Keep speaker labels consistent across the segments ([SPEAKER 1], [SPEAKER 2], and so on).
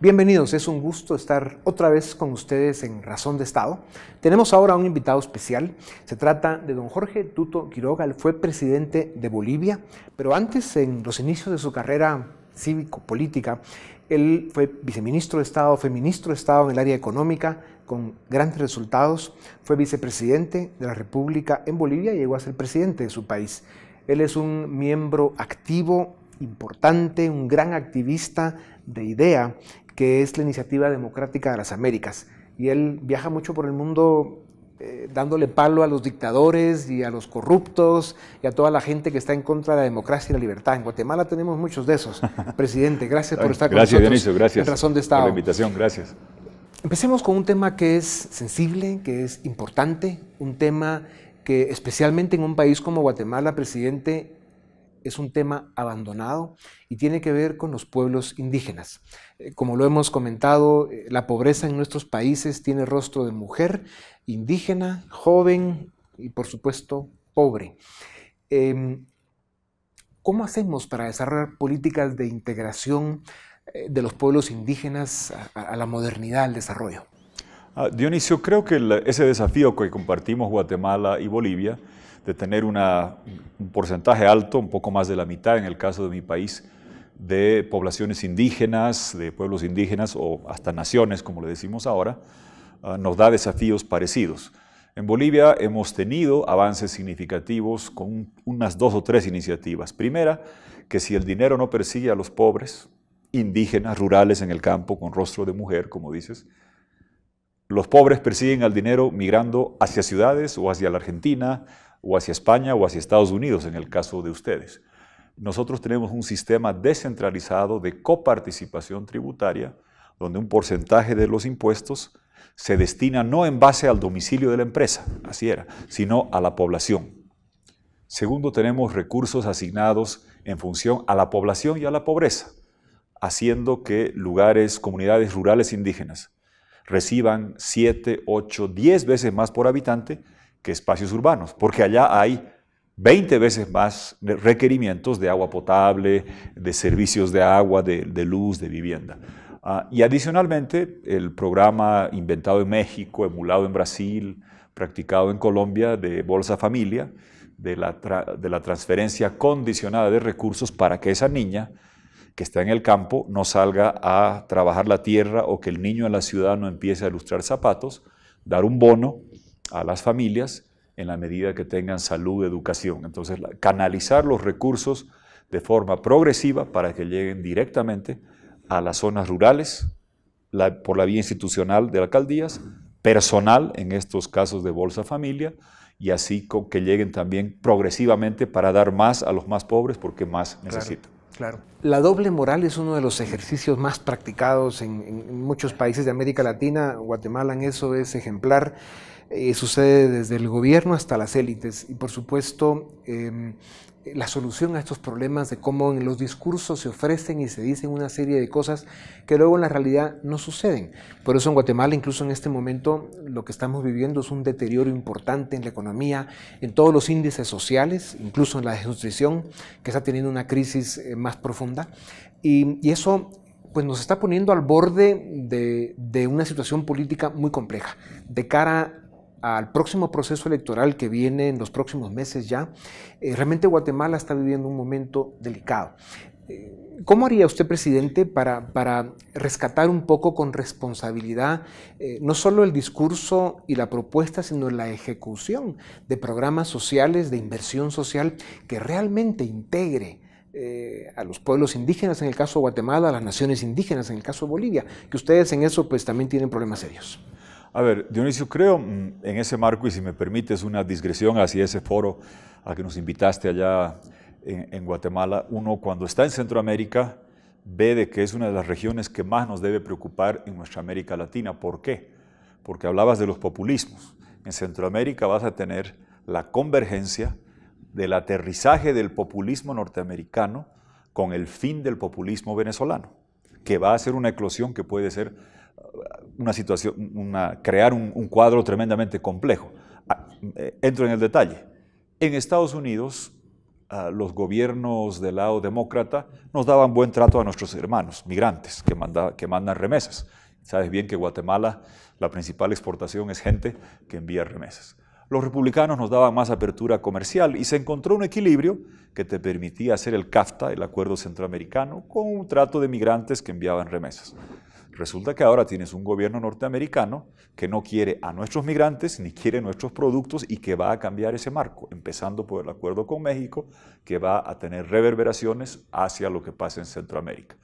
[SPEAKER 1] Bienvenidos, es un gusto estar otra vez con ustedes en Razón de Estado. Tenemos ahora un invitado especial. Se trata de don Jorge Tuto Quiroga. Él fue presidente de Bolivia, pero antes, en los inicios de su carrera cívico-política, él fue viceministro de Estado, fue ministro de Estado en el área económica, con grandes resultados. Fue vicepresidente de la República en Bolivia y llegó a ser presidente de su país. Él es un miembro activo, importante, un gran activista de IDEA, que es la Iniciativa Democrática de las Américas. Y él viaja mucho por el mundo dándole palo a los dictadores y a los corruptos y a toda la gente que está en contra de la democracia y la libertad. En Guatemala tenemos muchos de esos. Presidente, gracias por estar con nosotros.
[SPEAKER 2] Gracias, Dionisio, gracias
[SPEAKER 1] en Razón de Estado.
[SPEAKER 2] por la invitación, gracias.
[SPEAKER 1] Empecemos con un tema que es sensible, que es importante, un tema que especialmente en un país como Guatemala, presidente, es un tema abandonado y tiene que ver con los pueblos indígenas. Como lo hemos comentado, la pobreza en nuestros países tiene rostro de mujer, indígena, joven y por supuesto pobre. ¿Cómo hacemos para desarrollar políticas de integración de los pueblos indígenas a la modernidad, al desarrollo?
[SPEAKER 2] Dionisio, creo que ese desafío que compartimos Guatemala y Bolivia, de tener un porcentaje alto, un poco más de la mitad en el caso de mi país, de poblaciones indígenas, de pueblos indígenas o hasta naciones, como le decimos ahora, nos da desafíos parecidos. En Bolivia hemos tenido avances significativos con unas 2 o 3 iniciativas. Primera, que si el dinero no persigue a los pobres, indígenas, rurales en el campo, con rostro de mujer, como dices, los pobres persiguen al dinero migrando hacia ciudades o hacia la Argentina, o hacia España o hacia Estados Unidos, en el caso de ustedes. Nosotros tenemos un sistema descentralizado de coparticipación tributaria, donde un porcentaje de los impuestos se destina no en base al domicilio de la empresa, así era, sino a la población. Segundo, tenemos recursos asignados en función a la población y a la pobreza, haciendo que lugares, comunidades rurales indígenas reciban 7, 8, 10 veces más por habitante que espacios urbanos, porque allá hay 20 veces más requerimientos de agua potable, de servicios de agua, de luz, de vivienda. Y adicionalmente, el programa inventado en México, emulado en Brasil, practicado en Colombia, de Bolsa Familia, de la transferencia condicionada de recursos para que esa niña que está en el campo no salga a trabajar la tierra o que el niño en la ciudad no empiece a lustrar zapatos, dar un bono a las familias en la medida que tengan salud, educación. Entonces, canalizar los recursos de forma progresiva para que lleguen directamente a las zonas rurales, por la vía institucional de alcaldías, personal en estos casos de Bolsa Familia, y así que lleguen también progresivamente para dar más a los más pobres porque más necesitan.
[SPEAKER 1] Claro. La doble moral es uno de los ejercicios más practicados en muchos países de América Latina. Guatemala en eso es ejemplar. Sucede desde el gobierno hasta las élites y por supuesto la solución a estos problemas de cómo en los discursos se ofrecen y se dicen una serie de cosas que luego en la realidad no suceden. Por eso en Guatemala, incluso en este momento, lo que estamos viviendo es un deterioro importante en la economía, en todos los índices sociales, incluso en la desnutrición, que está teniendo una crisis más profunda. Y eso pues nos está poniendo al borde de una situación política muy compleja. De cara al próximo proceso electoral que viene en los próximos meses ya, realmente Guatemala está viviendo un momento delicado. ¿Cómo haría usted, presidente, para rescatar un poco con responsabilidad no solo el discurso y la propuesta, sino la ejecución de programas sociales, de inversión social que realmente integre a los pueblos indígenas en el caso de Guatemala, a las naciones indígenas en el caso de Bolivia, que ustedes en eso pues también tienen problemas serios?
[SPEAKER 2] A ver, Dionisio, creo en ese marco, y si me permites una digresión hacia ese foro al que nos invitaste allá en Guatemala, uno cuando está en Centroamérica ve de que es una de las regiones que más nos debe preocupar en nuestra América Latina. ¿Por qué? Porque hablabas de los populismos. En Centroamérica vas a tener la convergencia del aterrizaje del populismo norteamericano con el fin del populismo venezolano, que va a ser una eclosión que puede ser una situación, crear un cuadro tremendamente complejo. Entro en el detalle. En Estados Unidos los gobiernos del lado demócrata nos daban buen trato a nuestros hermanos migrantes que mandan remesas. Sabes bien que Guatemala, la principal exportación es gente que envía remesas. Los republicanos nos daban más apertura comercial y se encontró un equilibrio que te permitía hacer el CAFTA, el Acuerdo Centroamericano, con un trato de migrantes que enviaban remesas. Resulta que ahora tienes un gobierno norteamericano que no quiere a nuestros migrantes ni quiere nuestros productos y que va a cambiar ese marco, empezando por el acuerdo con México, que va a tener reverberaciones hacia lo que pasa en Centroamérica.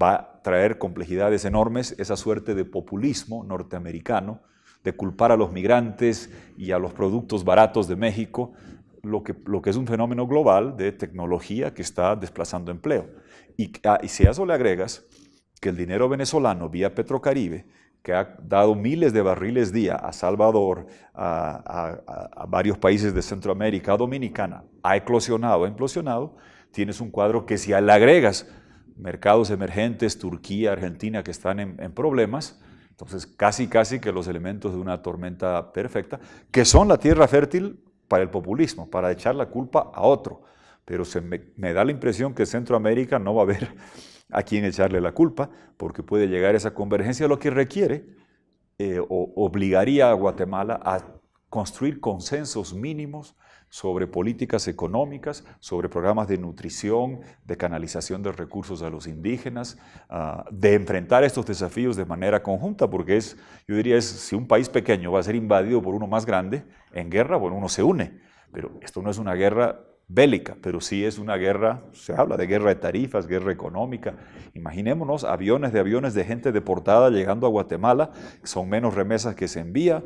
[SPEAKER 2] Va a traer complejidades enormes esa suerte de populismo norteamericano, de culpar a los migrantes y a los productos baratos de México, lo que es un fenómeno global de tecnología que está desplazando empleo. Y si a eso le agregas que el dinero venezolano vía Petrocaribe, que ha dado miles de barriles día a Salvador, a varios países de Centroamérica, a Dominicana, ha implosionado, tienes un cuadro que si le agregas mercados emergentes, Turquía, Argentina, que están en problemas, entonces casi que los elementos de una tormenta perfecta, que son la tierra fértil para el populismo, para echar la culpa a otro. Pero me da la impresión que Centroamérica no va a haber a quién echarle la culpa, porque puede llegar esa convergencia, lo que requiere o obligaría a Guatemala a construir consensos mínimos sobre políticas económicas, sobre programas de nutrición, de canalización de recursos a los indígenas, de enfrentar estos desafíos de manera conjunta, porque yo diría, si un país pequeño va a ser invadido por uno más grande en guerra, bueno, uno se une, pero esto no es una guerra bélica, pero sí es una guerra, se habla de guerra de tarifas, guerra económica. Imaginémonos aviones de gente deportada llegando a Guatemala, son menos remesas que se envía,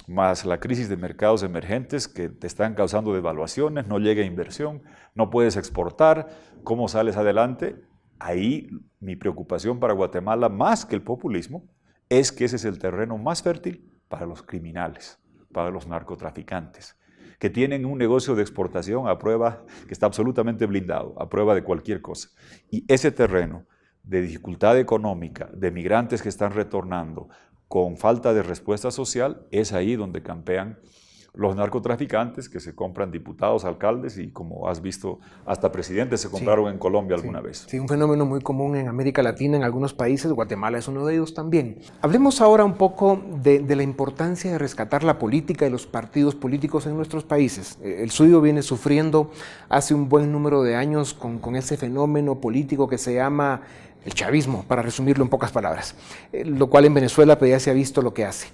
[SPEAKER 2] más la crisis de mercados emergentes que te están causando devaluaciones, no llega inversión, no puedes exportar, ¿cómo sales adelante? Ahí mi preocupación para Guatemala, más que el populismo, es que ese es el terreno más fértil para los criminales, para los narcotraficantes, que tienen un negocio de exportación a prueba, que está absolutamente blindado, a prueba de cualquier cosa. Y ese terreno de dificultad económica, de migrantes que están retornando, con falta de respuesta social, es ahí donde campean los narcotraficantes que se compran diputados, alcaldes y, como has visto, hasta presidentes se compraron en Colombia alguna vez.
[SPEAKER 1] Sí, un fenómeno muy común en América Latina, en algunos países. Guatemala es uno de ellos también. Hablemos ahora un poco de la importancia de rescatar la política y los partidos políticos en nuestros países. El suyo viene sufriendo hace un buen número de años con ese fenómeno político que se llama el chavismo, para resumirlo en pocas palabras, lo cual en Venezuela pues, ya se ha visto lo que hace.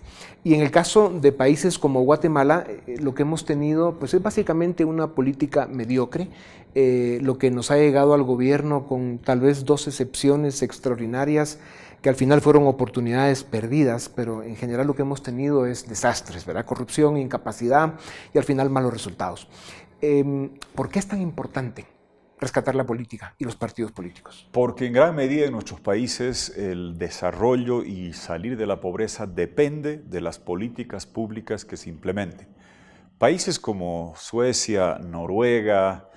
[SPEAKER 1] Y en el caso de países como Guatemala, lo que hemos tenido pues, es básicamente una política mediocre, lo que nos ha llegado al gobierno con tal vez 2 excepciones extraordinarias que al final fueron oportunidades perdidas, pero en general lo que hemos tenido es desastres, ¿verdad? Corrupción, incapacidad y al final malos resultados. ¿Por qué es tan importante rescatar la política y los partidos políticos?
[SPEAKER 2] Porque en gran medida en nuestros países el desarrollo y salir de la pobreza depende de las políticas públicas que se implementen. Países como Suecia, Noruega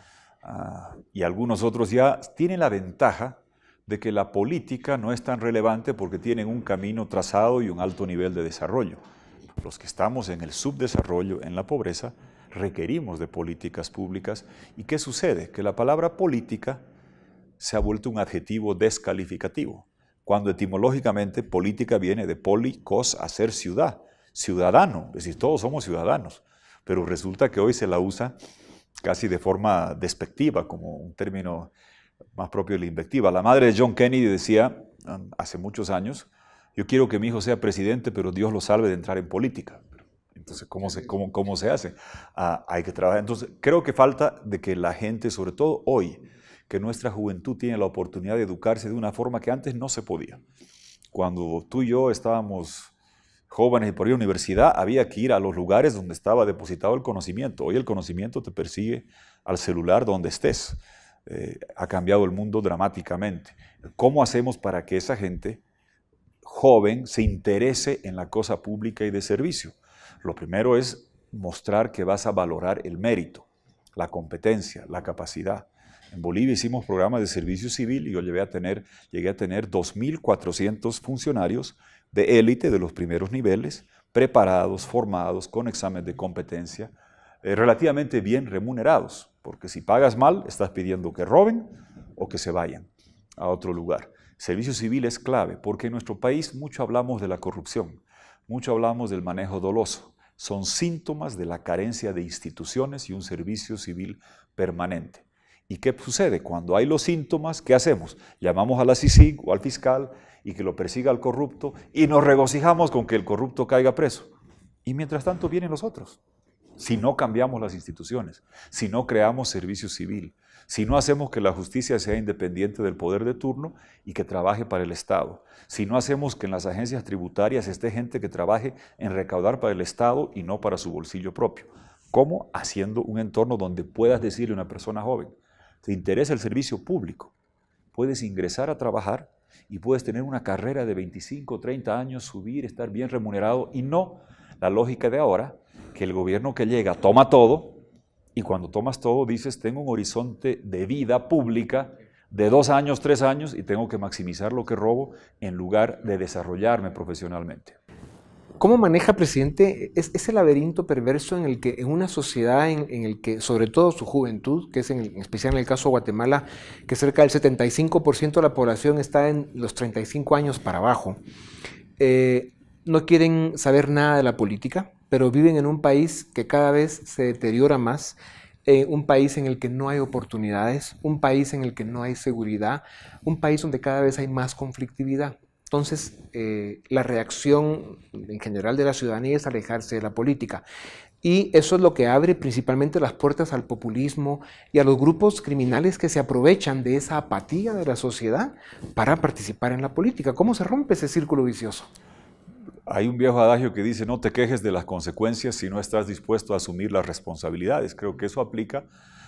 [SPEAKER 2] y algunos otros ya tienen la ventaja de que la política no es tan relevante porque tienen un camino trazado y un alto nivel de desarrollo. Los que estamos en el subdesarrollo, en la pobreza, requerimos de políticas públicas. ¿Y qué sucede? Que la palabra política se ha vuelto un adjetivo descalificativo, cuando etimológicamente política viene de polikos, hacer ciudad, ciudadano, es decir, todos somos ciudadanos, pero resulta que hoy se la usa casi de forma despectiva, como un término más propio de la invectiva. La madre de John Kennedy decía hace muchos años, yo quiero que mi hijo sea presidente, pero Dios lo salve de entrar en política. Entonces, ¿cómo se hace? Hay que trabajar. Entonces, creo que falta de que la gente, sobre todo hoy, que nuestra juventud tiene la oportunidad de educarse de una forma que antes no se podía. Cuando tú y yo estábamos jóvenes y por ir a la universidad, había que ir a los lugares donde estaba depositado el conocimiento. Hoy el conocimiento te persigue al celular donde estés. Ha cambiado el mundo dramáticamente. ¿Cómo hacemos para que esa gente joven se interese en la cosa pública y de servicio? Lo primero es mostrar que vas a valorar el mérito, la competencia, la capacidad. En Bolivia hicimos programas de servicio civil y yo llegué a tener 2.400 funcionarios de élite de los primeros niveles, preparados, formados, con examen de competencia, relativamente bien remunerados. porque si pagas mal, estás pidiendo que roben o que se vayan a otro lugar. Servicio civil es clave, porque en nuestro país mucho hablamos de la corrupción, mucho hablamos del manejo doloso. Son síntomas de la carencia de instituciones y un servicio civil permanente. ¿Y qué sucede? Cuando hay los síntomas, ¿qué hacemos? Llamamos a la CICIG o al fiscal y que lo persiga al corrupto y nos regocijamos con que el corrupto caiga preso. Y mientras tanto vienen los otros. Si no cambiamos las instituciones, si no creamos servicio civil, si no hacemos que la justicia sea independiente del poder de turno y que trabaje para el Estado, si no hacemos que en las agencias tributarias esté gente que trabaje en recaudar para el Estado y no para su bolsillo propio. ¿Cómo? Haciendo un entorno donde puedas decirle a una persona joven, te interesa el servicio público, puedes ingresar a trabajar y puedes tener una carrera de 25, 30 años, subir, estar bien remunerado y no la lógica de ahora, que el gobierno que llega toma todo y cuando tomas todo dices tengo un horizonte de vida pública de 2 años, 3 años y tengo que maximizar lo que robo en lugar de desarrollarme profesionalmente.
[SPEAKER 1] ¿Cómo maneja, presidente, ese laberinto perverso en el que en una sociedad en el que, sobre todo su juventud, que es en especial en el caso de Guatemala, que cerca del 75% de la población está en los 35 años para abajo, no quieren saber nada de la política, pero viven en un país que cada vez se deteriora más, un país en el que no hay oportunidades, un país en el que no hay seguridad, un país donde cada vez hay más conflictividad? Entonces, la reacción en general de la ciudadanía es alejarse de la política. Y eso es lo que abre principalmente las puertas al populismo y a los grupos criminales que se aprovechan de esa apatía de la sociedad para participar en la política. ¿Cómo se rompe ese círculo vicioso?
[SPEAKER 2] Hay un viejo adagio que dice, no te quejes de las consecuencias si no estás dispuesto a asumir las responsabilidades. Creo que eso aplica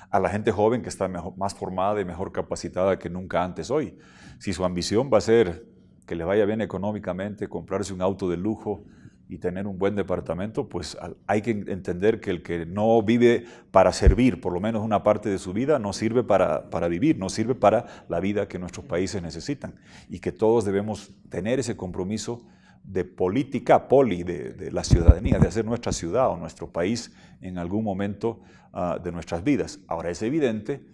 [SPEAKER 2] a la gente joven que está más formada y mejor capacitada que nunca antes hoy. Si su ambición va a ser que le vaya bien económicamente, comprarse un auto de lujo y tener un buen departamento, pues hay que entender que el que no vive para servir, por lo menos una parte de su vida, no sirve para vivir, no sirve para la vida que nuestros países necesitan. Y que todos debemos tener ese compromiso de política, de la ciudadanía, de hacer nuestra ciudad o nuestro país en algún momento de nuestras vidas. Ahora es evidente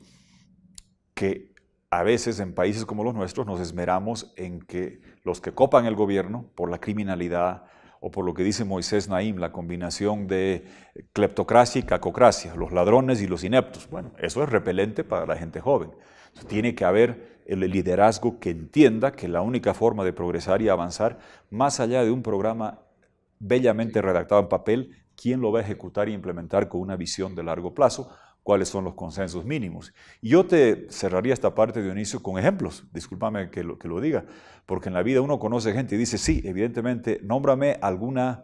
[SPEAKER 2] que a veces en países como los nuestros nos esmeramos en que los que copan el gobierno por la criminalidad o por lo que dice Moisés Naim, la combinación de cleptocracia y cacocracia, los ladrones y los ineptos. Bueno, eso es repelente para la gente joven. Entonces, tiene que haber el liderazgo que entienda que la única forma de progresar y avanzar, más allá de un programa bellamente redactado en papel, ¿quién lo va a ejecutar y implementar con una visión de largo plazo? ¿Cuáles son los consensos mínimos? Y yo te cerraría esta parte, Dionisio, con ejemplos. Discúlpame que lo diga, porque en la vida uno conoce gente y dice, sí, evidentemente, nómbrame alguna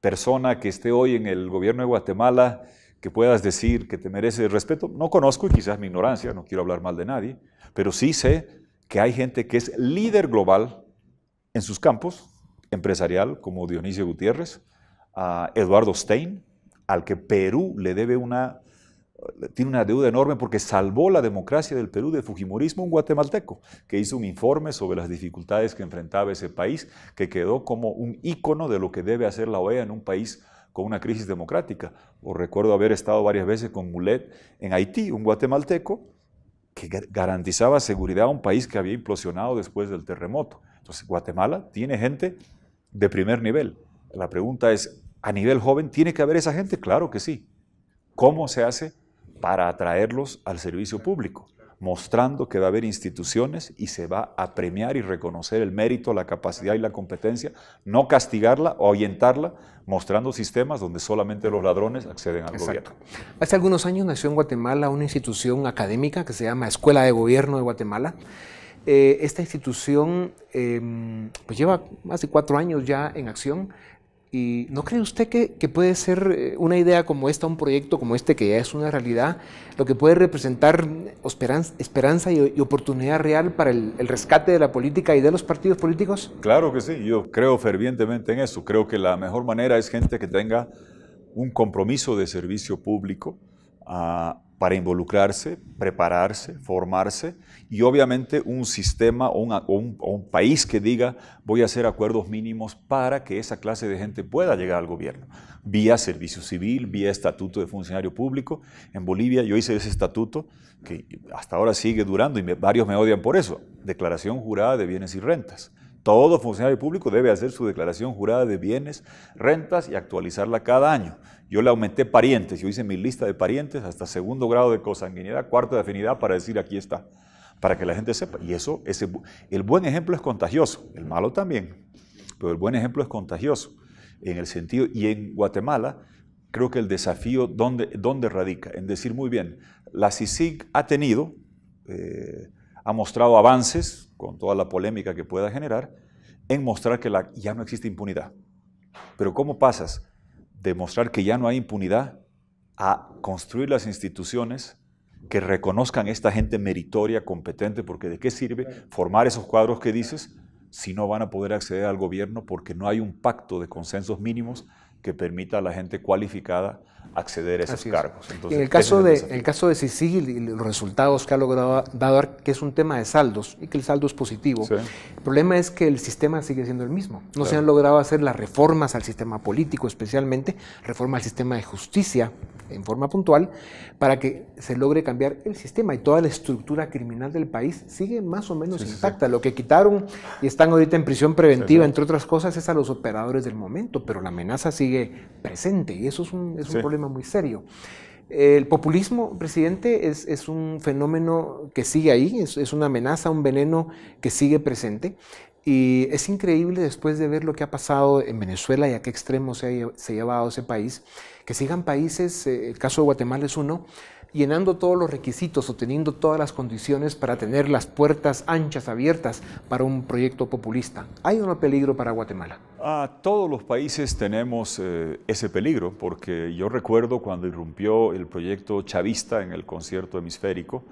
[SPEAKER 2] persona que esté hoy en el gobierno de Guatemala que puedas decir que te merece respeto. No conozco, y quizás mi ignorancia, no quiero hablar mal de nadie, pero sí sé que hay gente que es líder global en sus campos, empresarial, como Dionisio Gutiérrez, a Eduardo Stein, al que Perú le debe tiene una deuda enorme porque salvó la democracia del Perú del fujimorismo, un guatemalteco que hizo un informe sobre las dificultades que enfrentaba ese país, que quedó como un ícono de lo que debe hacer la OEA en un país con una crisis democrática. Os recuerdo haber estado varias veces con Mulet en Haití, un guatemalteco que garantizaba seguridad a un país que había implosionado después del terremoto. Entonces, Guatemala tiene gente de primer nivel. La pregunta es, ¿a nivel joven tiene que haber esa gente? Claro que sí. ¿Cómo se hace para atraerlos al servicio público? Mostrando que va a haber instituciones y se va a premiar y reconocer el mérito, la capacidad y la competencia, no castigarla o ahuyentarla, mostrando sistemas donde solamente los ladrones acceden al gobierno.
[SPEAKER 1] Hace algunos años nació en Guatemala una institución académica que se llama Escuela de Gobierno de Guatemala. Esta institución pues lleva más de 4 años ya en acción. ¿Y no cree usted que puede ser una idea como esta, un proyecto como este, que ya es una realidad, lo que puede representar esperanza y oportunidad real para el rescate de la política y de los partidos políticos?
[SPEAKER 2] Claro que sí, yo creo fervientemente en eso. Creo que la mejor manera es gente que tenga un compromiso de servicio público, para involucrarse, prepararse, formarse y obviamente un sistema o un país que diga voy a hacer acuerdos mínimos para que esa clase de gente pueda llegar al gobierno, vía servicio civil, vía estatuto de funcionario público. En Bolivia yo hice ese estatuto que hasta ahora sigue durando y varios me odian por eso, declaración jurada de bienes y rentas. Todo funcionario público debe hacer su declaración jurada de bienes, rentas y actualizarla cada año. Yo le aumenté parientes, yo hice mi lista de parientes hasta 2º grado de consanguinidad, 4º de afinidad para decir aquí está, para que la gente sepa. Y eso, el buen ejemplo es contagioso, el malo también, pero el buen ejemplo es contagioso en el sentido, y en Guatemala creo que el desafío, ¿dónde radica? En decir muy bien, la CICIG ha mostrado avances, con toda la polémica que pueda generar, en mostrar que ya no existe impunidad. Pero ¿cómo pasas de mostrar que ya no hay impunidad a construir las instituciones que reconozcan a esta gente meritoria, competente? Porque ¿de qué sirve formar esos cuadros que dices si no van a poder acceder al gobierno porque no hay un pacto de consensos mínimos que permita a la gente cualificada acceder a esos cargos?
[SPEAKER 1] Entonces, en el caso de CICIG y los resultados que ha logrado dar, que es un tema de saldos y que el saldo es positivo, sí. El problema es que el sistema sigue siendo el mismo. No se han logrado hacer las reformas al sistema político, especialmente reforma al sistema de justicia en forma puntual, para que se logre cambiar el sistema, y toda la estructura criminal del país sigue más o menos intacta. Lo que quitaron y están ahorita en prisión preventiva, entre otras cosas, es a los operadores del momento, pero la amenaza sigue presente y eso es un problema muy serio. El populismo, presidente, es un fenómeno que sigue ahí, es una amenaza, un veneno que sigue presente. Y es increíble, después de ver lo que ha pasado en Venezuela y a qué extremo se ha llevado ese país, que sigan países, el caso de Guatemala es uno, llenando todos los requisitos o teniendo todas las condiciones para tener las puertas anchas, abiertas para un proyecto populista. ¿Hay o no peligro para Guatemala?
[SPEAKER 2] Todos los países tenemos ese peligro, porque yo recuerdo cuando irrumpió el proyecto chavista en el concierto hemisférico,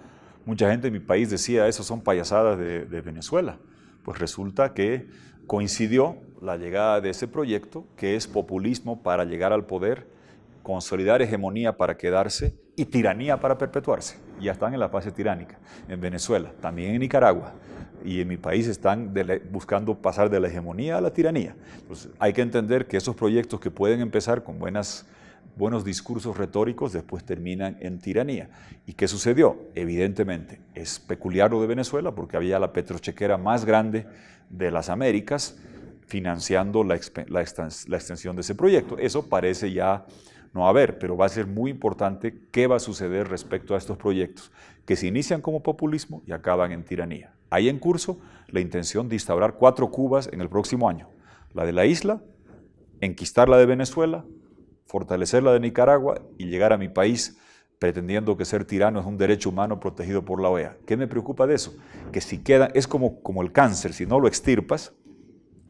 [SPEAKER 2] mucha gente en mi país decía, eso son payasadas de Venezuela. Pues resulta que coincidió la llegada de ese proyecto, que es populismo para llegar al poder, consolidar hegemonía para quedarse y tiranía para perpetuarse. Ya están en la fase tiránica en Venezuela, también en Nicaragua, y en mi país están buscando pasar de la hegemonía a la tiranía. Entonces hay que entender que esos proyectos que pueden empezar con buenos discursos retóricos después terminan en tiranía. ¿Y qué sucedió? Evidentemente es peculiar lo de Venezuela porque había la petrochequera más grande de las Américas financiando la extensión de ese proyecto. Eso parece ya no haber, pero va a ser muy importante qué va a suceder respecto a estos proyectos que se inician como populismo y acaban en tiranía. Hay en curso la intención de instaurar 4 Cubas en el próximo año. La de la isla, enquistar la de Venezuela, fortalecer la de Nicaragua y llegar a mi país pretendiendo que ser tirano es un derecho humano protegido por la OEA. ¿Qué me preocupa de eso? Que si queda, es como el cáncer, si no lo extirpas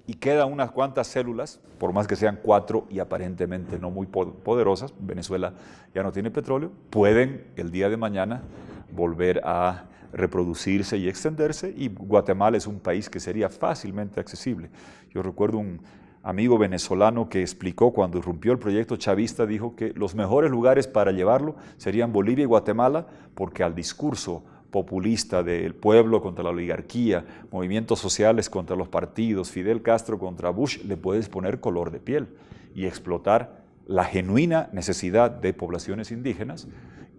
[SPEAKER 2] y quedan unas cuantas células, por más que sean 4 y aparentemente no muy poderosas, Venezuela ya no tiene petróleo, pueden el día de mañana volver a reproducirse y extenderse, y Guatemala es un país que sería fácilmente accesible. Yo recuerdo un amigo venezolano que explicó cuando irrumpió el proyecto chavista, dijo que los mejores lugares para llevarlo serían Bolivia y Guatemala, porque al discurso populista del pueblo contra la oligarquía, movimientos sociales contra los partidos, Fidel Castro contra Bush, le puedes poner color de piel y explotar la genuina necesidad de poblaciones indígenas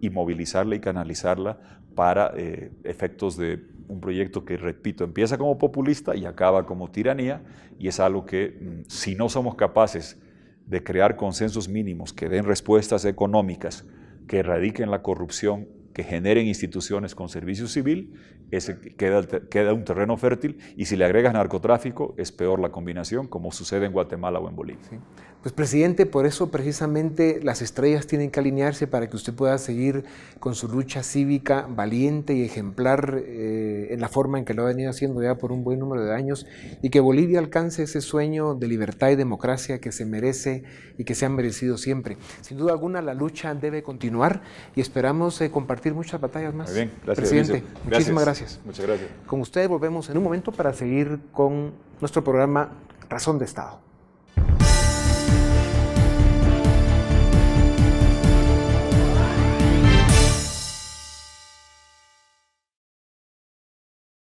[SPEAKER 2] y movilizarla y canalizarla para efectos de un proyecto que, repito, empieza como populista y acaba como tiranía, y es algo que si no somos capaces de crear consensos mínimos que den respuestas económicas, que erradiquen la corrupción, que generen instituciones con servicio civil, ese queda un terreno fértil, y si le agregas narcotráfico es peor la combinación, como sucede en Guatemala o en Bolivia.
[SPEAKER 1] Sí. Pues presidente, por eso precisamente las estrellas tienen que alinearse para que usted pueda seguir con su lucha cívica valiente y ejemplar en la forma en que lo ha venido haciendo ya por un buen número de años, y que Bolivia alcance ese sueño de libertad y democracia que se merece y que se ha merecido siempre. Sin duda alguna la lucha debe continuar y esperamos compartir muchas batallas más.
[SPEAKER 2] Muy bien, gracias,
[SPEAKER 1] presidente.
[SPEAKER 2] Dionisio.
[SPEAKER 1] Muchísimas gracias.
[SPEAKER 2] Muchas gracias.
[SPEAKER 1] Con ustedes volvemos en un momento para seguir con nuestro programa Razón de Estado.